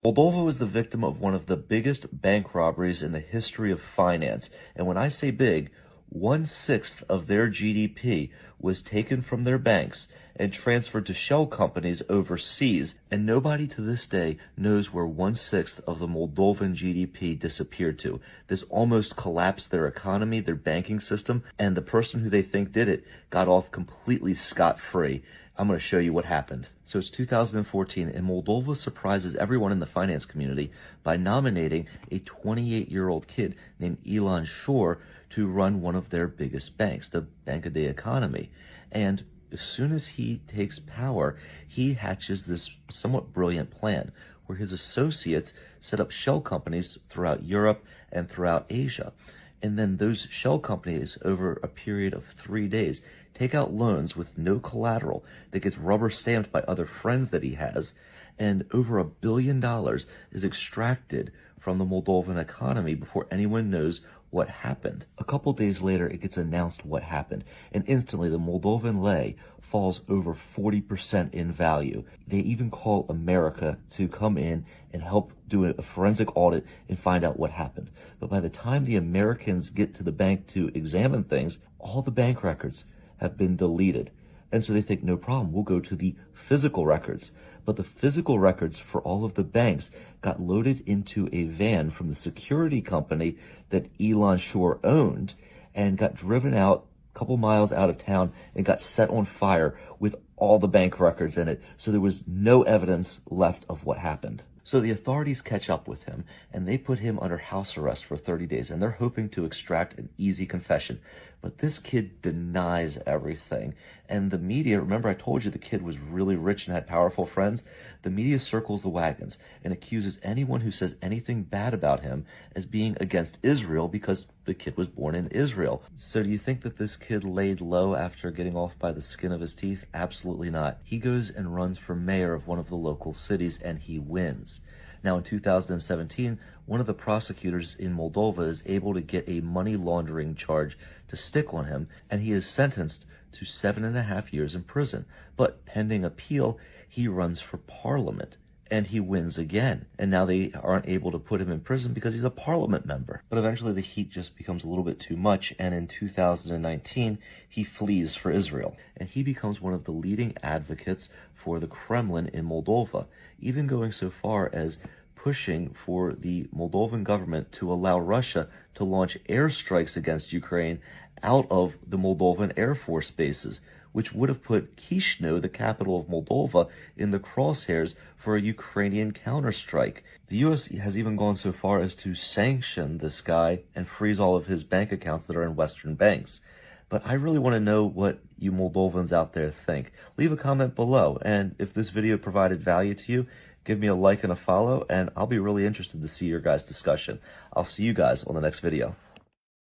Moldova was the victim of one of the biggest bank robberies in the history of finance. And when I say big, 1/6 of their GDP was taken from their banks and transferred to shell companies overseas. And nobody to this day knows where 1/6 of the Moldovan GDP disappeared to. This almost collapsed their economy, their banking system, and the person who they think did it got off completely scot-free. I'm going to show you what happened. So it's 2014, and Moldova surprises everyone in the finance community by nominating a 28-year-old kid named Elon Shore to run one of their biggest banks, the Bank of the Economy. And as soon as he takes power, he hatches this somewhat brilliant plan where his associates set up shell companies throughout Europe and throughout Asia. And then those shell companies, over a period of 3 days, take out loans with no collateral that gets rubber stamped by other friends that he has, and over $1 billion is extracted from the Moldovan economy before anyone knows what happened. A couple days later, it gets announced what happened, and instantly the Moldovan lei falls over 40% in value. They even call America to come in and help do a forensic audit and find out what happened. But by the time the Americans get to the bank to examine things, all the bank records have been deleted. And so they think, no problem, we'll go to the physical records. But the physical records for all of the banks got loaded into a van from the security company that Elon Shore owned and got driven out a couple miles out of town and got set on fire with all the bank records in it. So there was no evidence left of what happened. So the authorities catch up with him, and they put him under house arrest for 30 days, and they're hoping to extract an easy confession. But this kid denies everything. And the media, remember I told you the kid was really rich and had powerful friends? The media circles the wagons and accuses anyone who says anything bad about him as being against Israel because the kid was born in Israel. So do you think that this kid laid low after getting off by the skin of his teeth? Absolutely not. He goes and runs for mayor of one of the local cities, and he wins. Now, in 2017, one of the prosecutors in Moldova is able to get a money laundering charge to stick on him, and he is sentenced to 7.5 years in prison. But pending appeal, he runs for parliament, and he wins again. And now they aren't able to put him in prison because he's a parliament member. But eventually the heat just becomes a little bit too much, and in 2019, he flees for Israel. And he becomes one of the leading advocates for the Kremlin in Moldova, even going so far as pushing for the Moldovan government to allow Russia to launch airstrikes against Ukraine out of the Moldovan Air Force bases, which would have put Chisinau, the capital of Moldova, in the crosshairs for a Ukrainian counterstrike. The U.S. has even gone so far as to sanction this guy and freeze all of his bank accounts that are in Western banks. But I really want to know what you Moldovans out there think. Leave a comment below, and if this video provided value to you, give me a like and a follow, and I'll be really interested to see your guys' discussion. I'll see you guys on the next video.